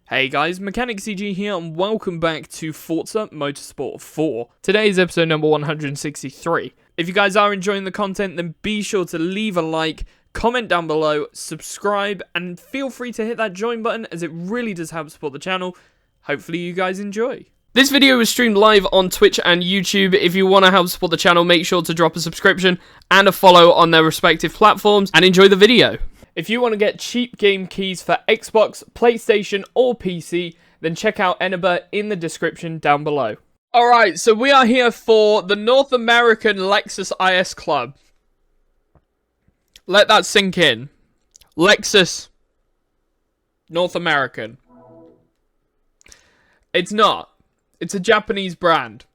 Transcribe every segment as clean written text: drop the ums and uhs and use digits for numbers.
Hey guys, Mechanic CG here and welcome back to Forza Motorsport 4. Today is episode number 163. If you guys are enjoying the content, then be sure to leave a like, comment down below, subscribe, and feel free to hit that join button as it really does help support the channel. Hopefully you guys enjoy. This video is streamed live on Twitch and YouTube. If you want to help support the channel, make sure to drop a subscription and a follow on their respective platforms and enjoy the video. If you want to get cheap game keys for Xbox, PlayStation, or PC, then check out Eneba in the description down below. Alright, so we are here for the North American Lexus IS Club. Let that sink in. Lexus North American. It's not. It's a Japanese brand.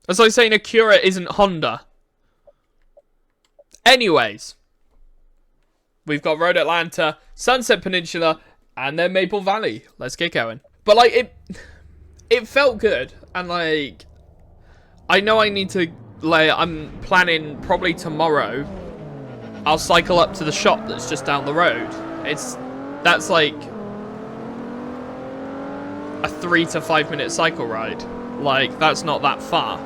That's like saying Acura isn't Honda. Anyways. We've got Road Atlanta, Sunset Peninsula, and then Maple Valley. Let's get going. But, like, it felt good. And, like, I know I need to, like, I'm planning probably tomorrow. I'll cycle up to the shop that's just down the road. That's, like, a 3 to 5 minute cycle ride. Like, that's not that far.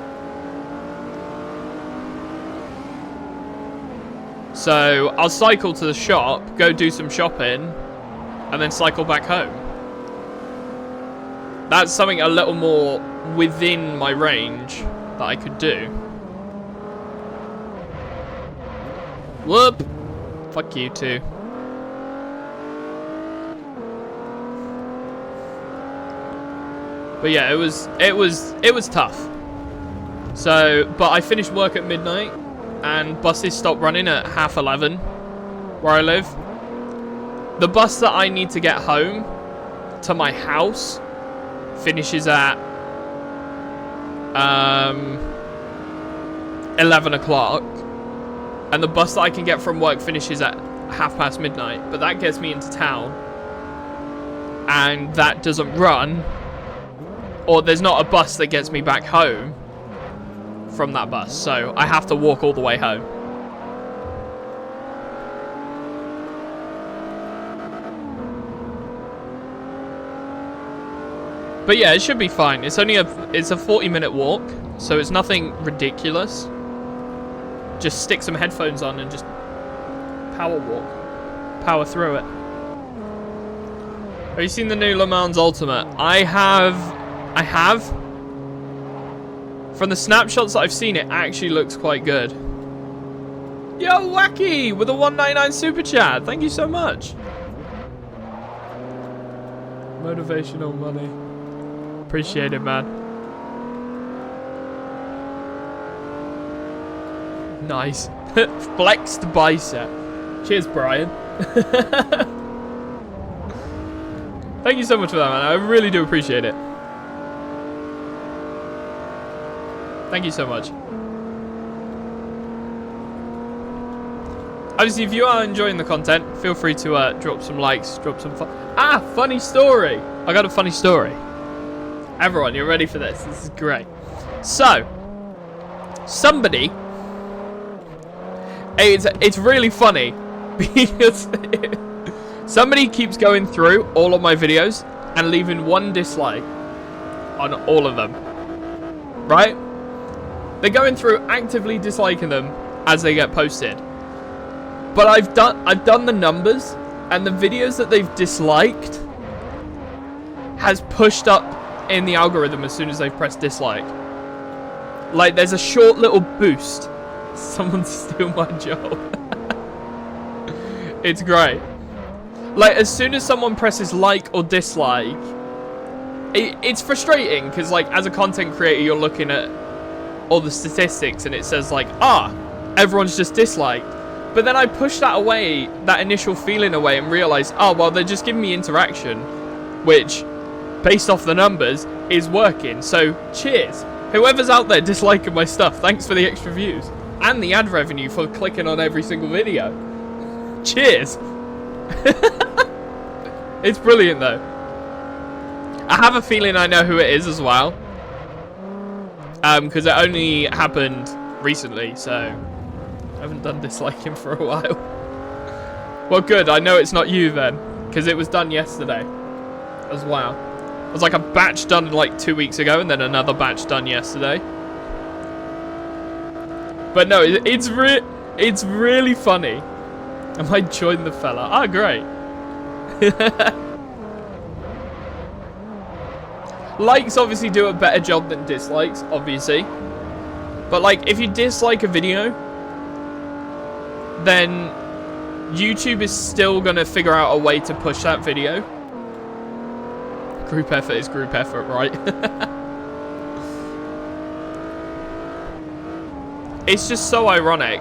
So, I'll cycle to the shop, go do some shopping, and then cycle back home. That's something a little more within my range that I could do. Whoop! Fuck you too. But yeah, it was tough. So, but I finished work at midnight. And buses stop running at 11:30 where I live. The bus that I need to get home to my house finishes at 11 o'clock. And the bus that I can get from work finishes at midnight midnight. But that gets me into town. And that doesn't run. Or there's not a bus that gets me back home from that bus, so I have to walk all the way home. But yeah, it should be fine. It's a 40-minute walk, so it's nothing ridiculous. Just stick some headphones on and just power through it. Have you seen the new Le Mans Ultimate? I have. From the snapshots that I've seen, it actually looks quite good. Yo, Wacky, with a 199 super chat. Thank you so much. Motivational money. Appreciate it, man. Nice. Flexed bicep. Cheers, Brian. Thank you so much for that, man. I really do appreciate it. Thank you so much. Obviously, if you are enjoying the content, feel free to drop some likes, drop some funny story. I got a funny story. Everyone, you're ready for this. This is great. So, somebody, it's really funny because somebody keeps going through all of my videos and leaving one dislike on all of them. Right? They're going through actively disliking them as they get posted. But I've done the numbers, and the videos that they've disliked has pushed up in the algorithm as soon as they've pressed dislike. Like, there's a short little boost. Someone steal my job. It's great. Like, as soon as someone presses like or dislike, it's frustrating because, like, as a content creator, you're looking at all the statistics and it says like, everyone's just disliked. But then I push that away, that initial feeling away, and realize, well, they're just giving me interaction, which, based off the numbers, is working. So cheers, whoever's out there disliking my stuff. Thanks for the extra views and the ad revenue for clicking on every single video. Cheers. It's brilliant though. I have a feeling I know who it is as well. Because it only happened recently, so I haven't done disliking for a while. Well, good. I know it's not you then. Because it was done yesterday as well. It was like a batch done like 2 weeks ago and then another batch done yesterday. But no, it's really funny. I might join the fella. Ah, great. Likes obviously do a better job than dislikes, obviously. But like, if you dislike a video, then YouTube is still going to figure out a way to push that video. Group effort is group effort, right? It's just so ironic.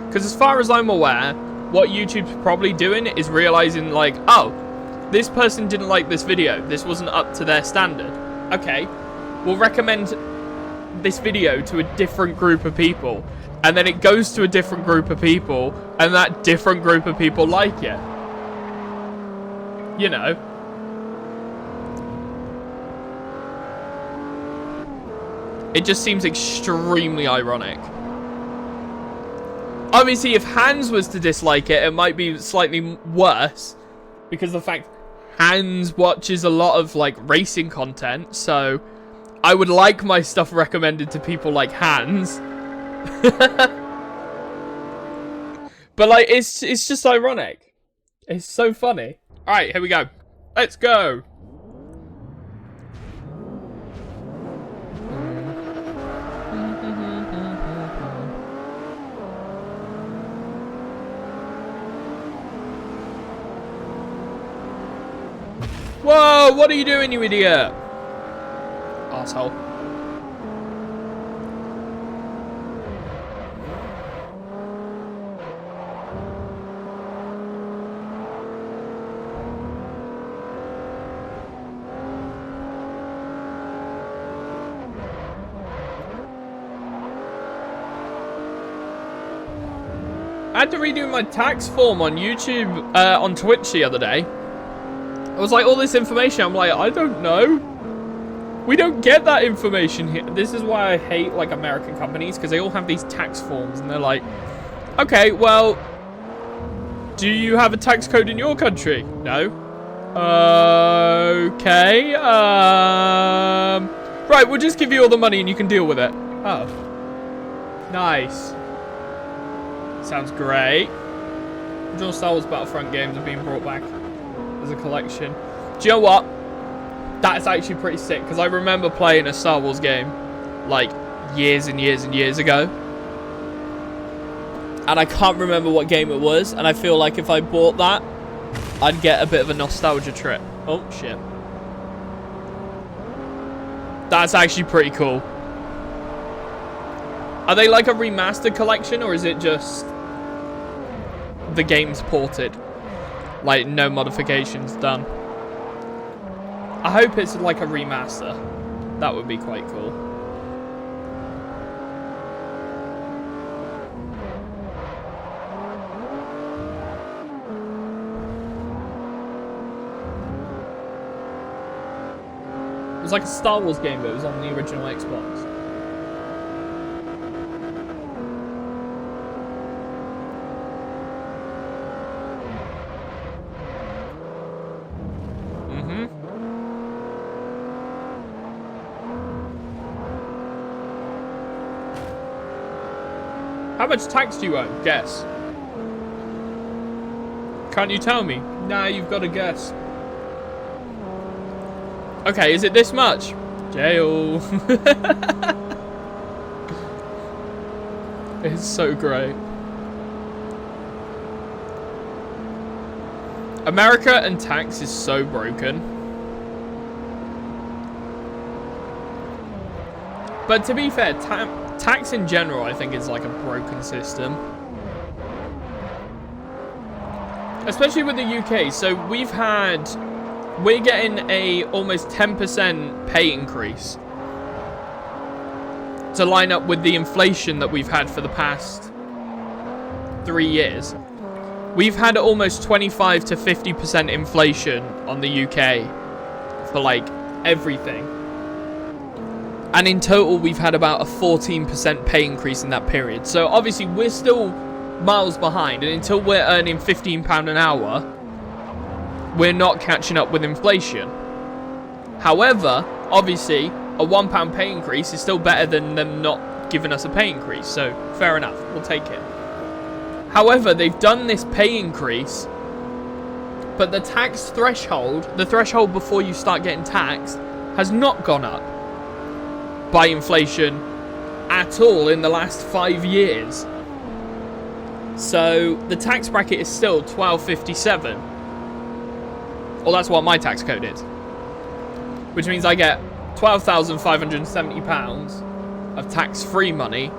Because as far as I'm aware, what YouTube's probably doing is realizing like, oh, this person didn't like this video. This wasn't up to their standard. Okay, we'll recommend this video to a different group of people. And then it goes to a different group of people, and that different group of people like it. You know. It just seems extremely ironic. Obviously, if Hans was to dislike it, it might be slightly worse. Because the fact Hans watches a lot of, like, racing content. So, I would like my stuff recommended to people like Hans. But, like, it's just ironic. It's so funny. Alright, here we go. Let's go. Whoa, what are you doing, you idiot? Arsehole. I had to redo my tax form on YouTube, on Twitch the other day. I was like, all this information, I'm like, I don't know. We don't get that information here. This is why I hate, like, American companies, because they all have these tax forms, and they're like, okay, well, do you have a tax code in your country? No. Okay, right, we'll just give you all the money and you can deal with it. Oh. Nice. Sounds great. Original Star Wars Battlefront games are being brought back as a collection. Do you know what? That's actually pretty sick, because I remember playing a Star Wars game like years and years and years ago, and I can't remember what game it was, and I feel like if I bought that, I'd get a bit of a nostalgia trip. Oh shit. That's actually pretty cool. Are they like a remastered collection, or is it just the game's ported? Like, no modifications done. I hope it's like a remaster. That would be quite cool. It was like a Star Wars game, but it was on the original Xbox. How much tax do you owe? Guess. Can't you tell me? Nah, you've got to guess. Okay, is it this much? Jail. It's so great. America and tax is so broken. But to be fair, tax in general, I think, is like a broken system. Especially with the UK. So we're getting a almost 10% pay increase to line up with the inflation that we've had for the past 3 years. We've had almost 25 to 50% inflation on the UK for like everything. And in total, we've had about a 14% pay increase in that period. So obviously, we're still miles behind. And until we're earning £15 an hour, we're not catching up with inflation. However, obviously, a £1 pay increase is still better than them not giving us a pay increase. So fair enough, we'll take it. However, they've done this pay increase, but the tax threshold, the threshold before you start getting taxed, has not gone up by inflation at all in the last 5 years. So the tax bracket is still £12.57. Well, that's what my tax code is, which means I get £12,570 of tax-free money,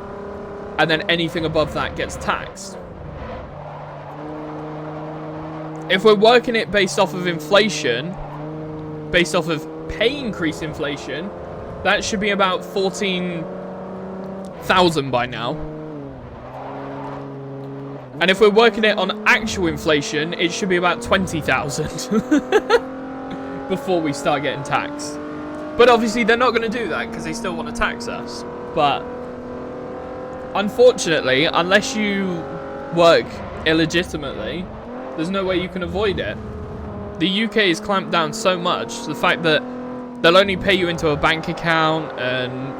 and then anything above that gets taxed. If we're working it based off of inflation, based off of pay increase inflation, that should be about 14,000 by now. And if we're working it on actual inflation, it should be about 20,000 before we start getting taxed. But obviously they're not going to do that because they still want to tax us. But unfortunately, unless you work illegitimately, there's no way you can avoid it. The UK has clamped down so much. The fact that they'll only pay you into a bank account, and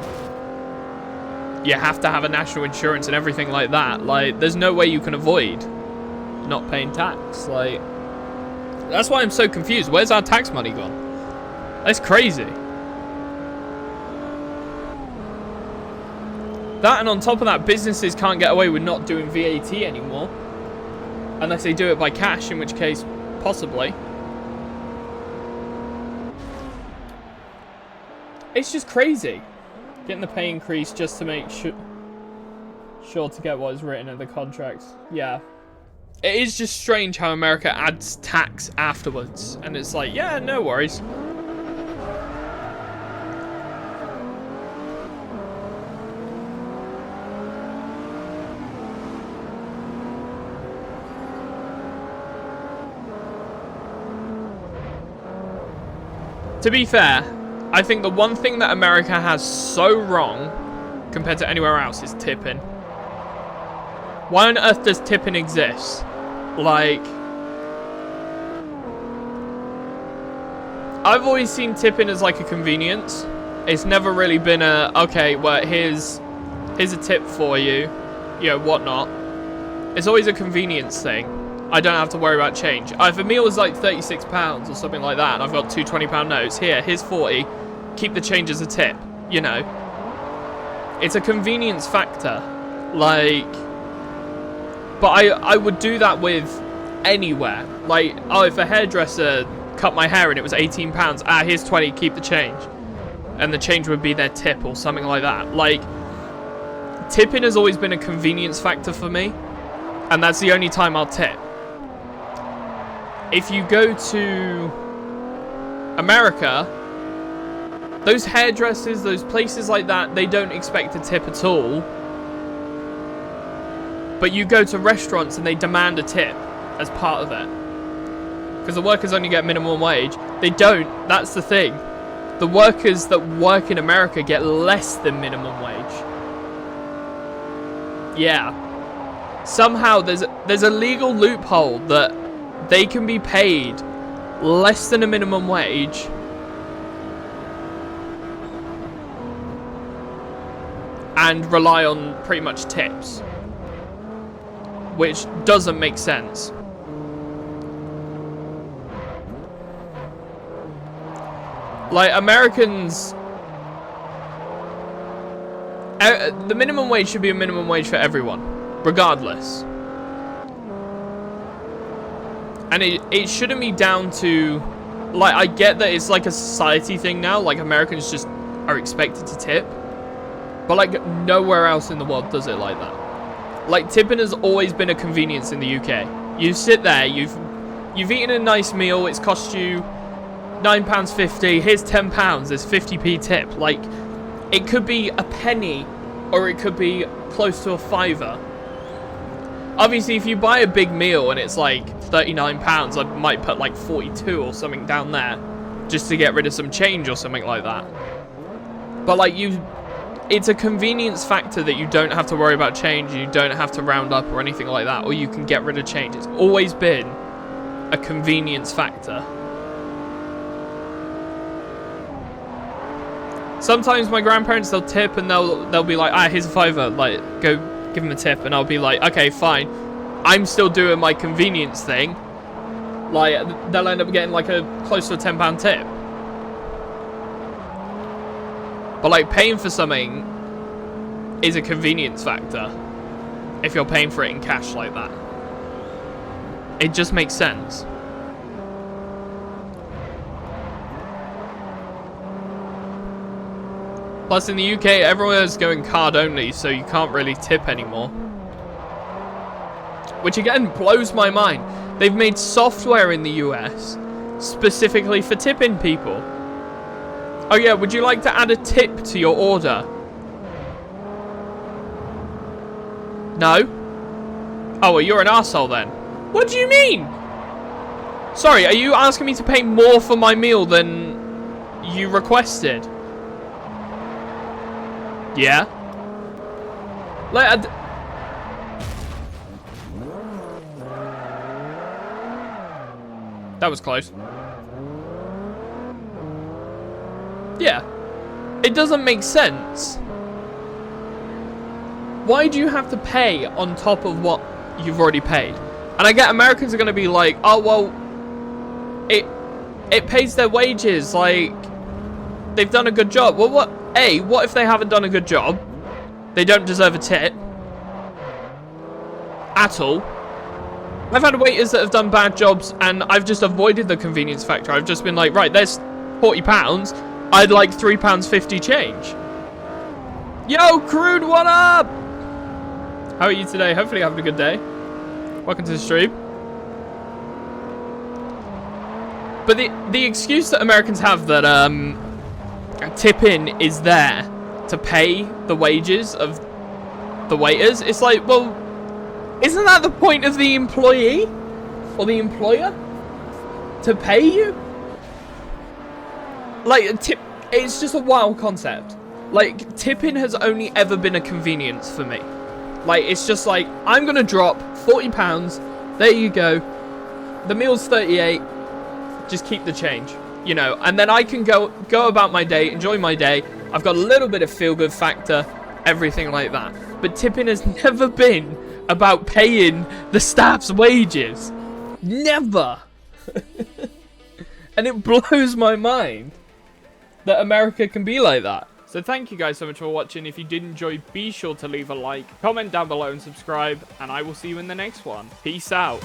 you have to have a national insurance and everything like that. Like, there's no way you can avoid not paying tax. Like, that's why I'm so confused. Where's our tax money gone? That's crazy. That, and on top of that, businesses can't get away with not doing VAT anymore. Unless they do it by cash, in which case, possibly. It's just crazy. Getting the pay increase just to make sure to get what is written in the contracts. Yeah. It is just strange how America adds tax afterwards. And it's like, yeah, no worries. To be fair, I think the one thing that America has so wrong compared to anywhere else is tipping. Why on earth does tipping exist? Like, I've always seen tipping as like a convenience. It's never really been a, okay, well, here's a tip for you, you know, whatnot. It's always a convenience thing. I don't have to worry about change. If a meal is like £36 or something like that, and I've got two £20 notes, here's 40, keep the change as a tip, you know. It's a convenience factor. Like, but I would do that with anywhere. Like, oh, if a hairdresser cut my hair and it was £18, here's 20, keep the change. And the change would be their tip or something like that. Like, tipping has always been a convenience factor for me, and that's the only time I'll tip. If you go to America, those hairdressers, those places like that, they don't expect a tip at all. But you go to restaurants and they demand a tip as part of it. Because the workers only get minimum wage. They don't. That's the thing. The workers that work in America get less than minimum wage. Yeah. Somehow there's a legal loophole that they can be paid less than a minimum wage and rely on pretty much tips, which doesn't make sense. Like, Americans, the minimum wage should be a minimum wage for everyone, regardless. And it shouldn't be down to, like, I get that it's like a society thing now, like Americans just are expected to tip, but like nowhere else in the world does it like that. Like, tipping has always been a convenience in the UK. You sit there, you've eaten a nice meal, it's cost you £9.50, here's £10, there's 50p tip. Like, it could be a penny, or it could be close to a fiver. Obviously, if you buy a big meal and it's like £39, I might put like 42 or something down there just to get rid of some change or something like that. But like it's a convenience factor that you don't have to worry about change, you don't have to round up or anything like that, or you can get rid of change. It's always been a convenience factor. Sometimes my grandparents, they'll tip and they'll be like, here's a £5, like, go give them a tip, and I'll be like, okay, fine. I'm still doing my convenience thing. Like, they'll end up getting like a close to a £10 tip. But like, paying for something is a convenience factor if you're paying for it in cash like that. It just makes sense. Plus, in the UK, everyone is going card only, so you can't really tip anymore. Which again blows my mind. They've made software in the US specifically for tipping people. Oh yeah, would you like to add a tip to your order? No? Oh, well, you're an arsehole then. What do you mean? Sorry, are you asking me to pay more for my meal than you requested? Yeah? Like, that was close. Yeah. It doesn't make sense. Why do you have to pay on top of what you've already paid? And I get Americans are going to be like, oh, well, it pays their wages. Like, they've done a good job. Well, what if they haven't done a good job? They don't deserve a tip. At all. I've had waiters that have done bad jobs, and I've just avoided the convenience factor. I've just been like, right, there's £40. I'd like £3.50 change. Yo, Crude, what up? How are you today? Hopefully you're having a good day. Welcome to the stream. But the excuse that Americans have that tip-in is there to pay the wages of the waiters, it's like, well, isn't that the point of the employee or the employer? To pay you? Like, it's just a wild concept. Like, tipping has only ever been a convenience for me. Like, it's just like, I'm gonna drop £40, there you go, the meal's 38, just keep the change, you know, and then I can go about my day, enjoy my day. I've got a little bit of feel-good factor, everything like that. But tipping has never been about paying the staff's wages. Never. And it blows my mind that America can be like that. So thank you guys so much for watching. If you did enjoy, be sure to leave a like, comment down below and subscribe, and I will see you in the next one. Peace out.